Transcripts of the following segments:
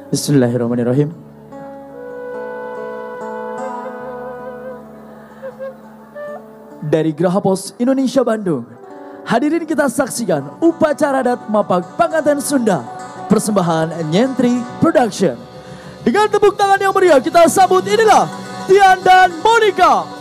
Bismillahirrahmanirrahim. Dari Geraha Pos Indonesia Bandung, hadirin kita saksikan upacara adat Mapak Panganten Sunda, persembahan Nyentri Production. Dengan tepuk tangan yang meriah kita sambut inilah Tian dan Monica.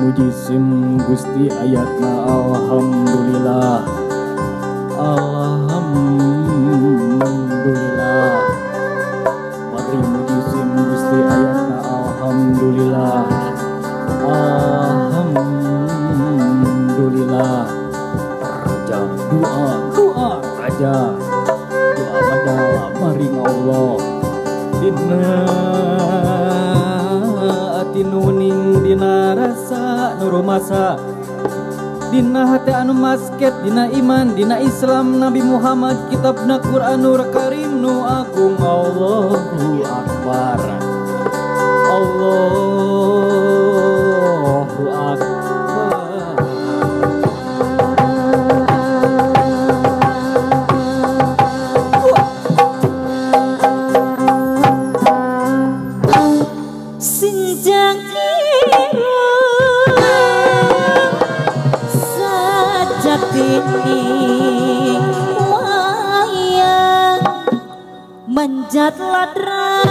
Mujisim Gusti ayatna alhamdulillah, alhamdulillah. Mari mujisim Gusti ayatna alhamdulillah, alhamdulillah. Raja doa raja doa pada maring Allah dina nuning dina rasa nurumasa dina hati anu masket dina iman dina Islam Nabi Muhammad kitabna Quranul Karim nu agung. Allahu Akbar, Allahu Akbar. Manjat ladra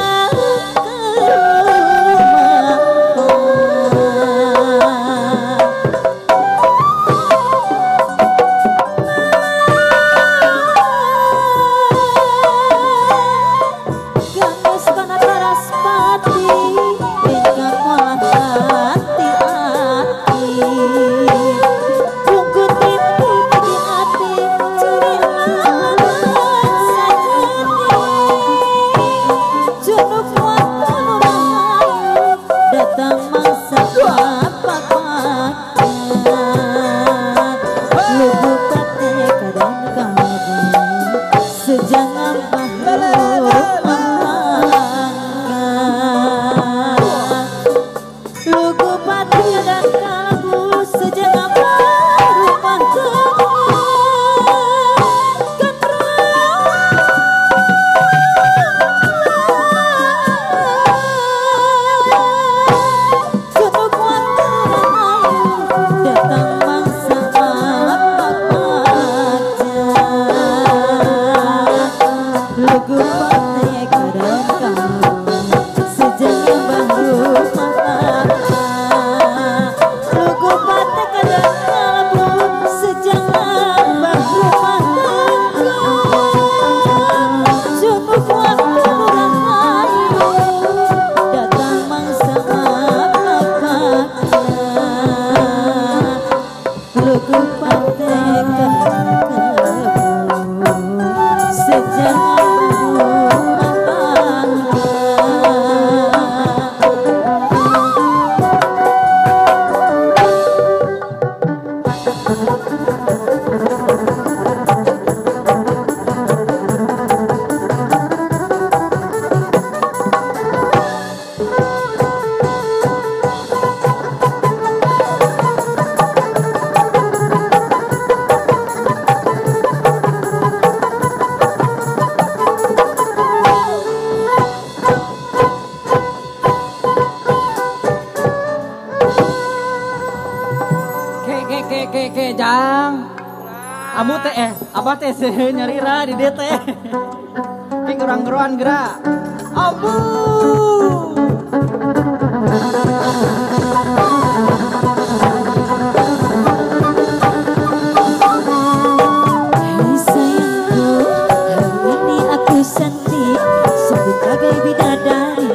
jang amu teh abah teh nyarira di dia teh ki gerang-geruan gerak abu sayangku, hari ini aku sendiri sebut bagai bidadari.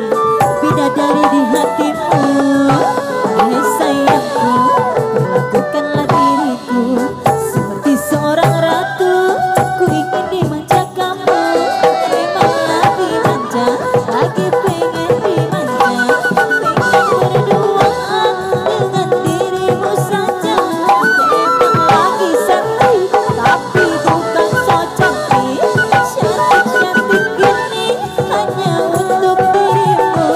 hanya untuk dirimu.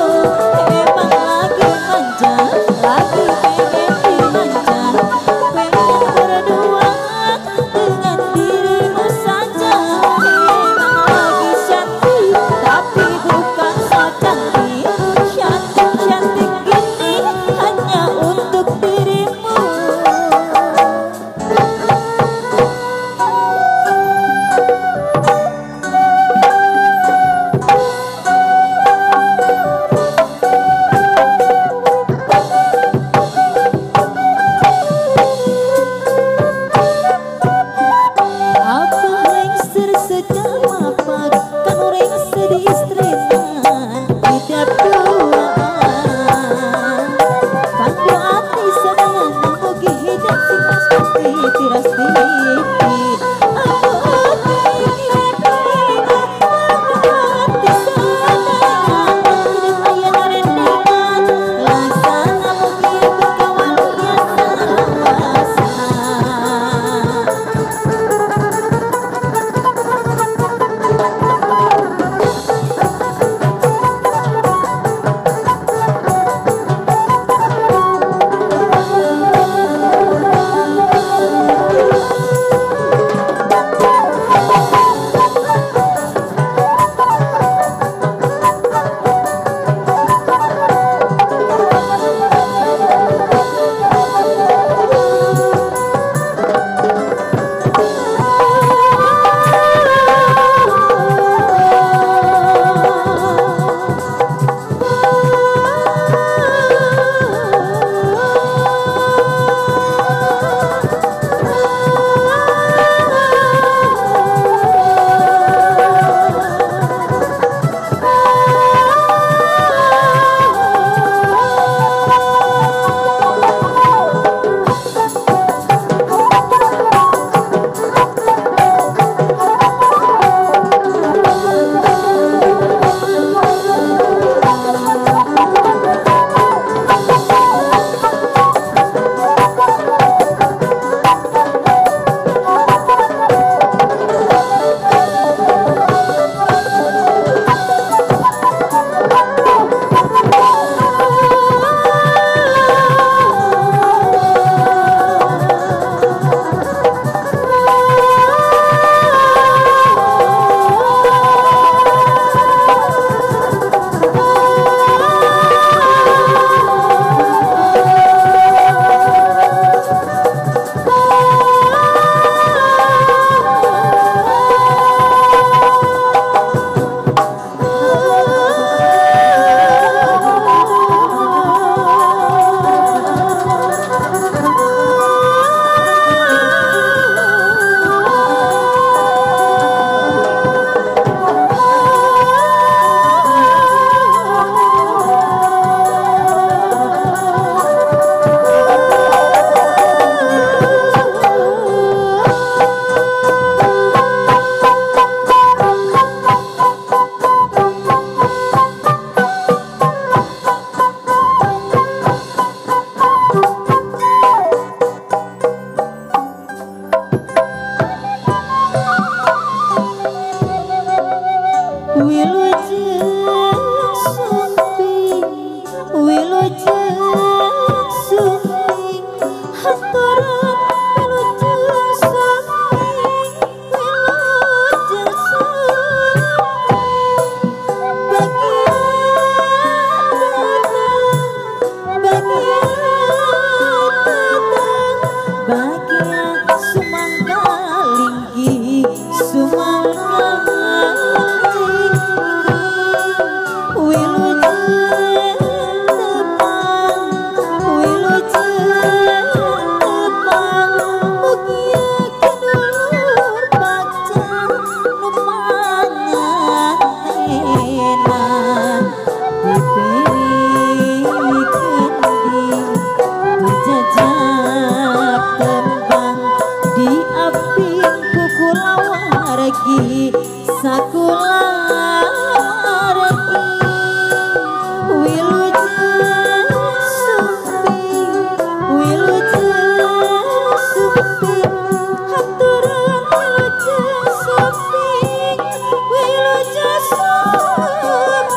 Emang lagi manja, lagi pengen dimanja, pengen berdua dengan dirimu saja. Emang lagi cantik, tapi bukan so cantik. Cantik-cantik gini hanya untuk dirimu. Apa lengser sedang mapak, kan orang sedih istreman hidup duaan. Kan doati sadana mugi hidup sing pasti tiras tipi. Aku hati sadana hidup ayah rendengan, laksana mugi berkawan biasa lawasa.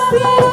Tapi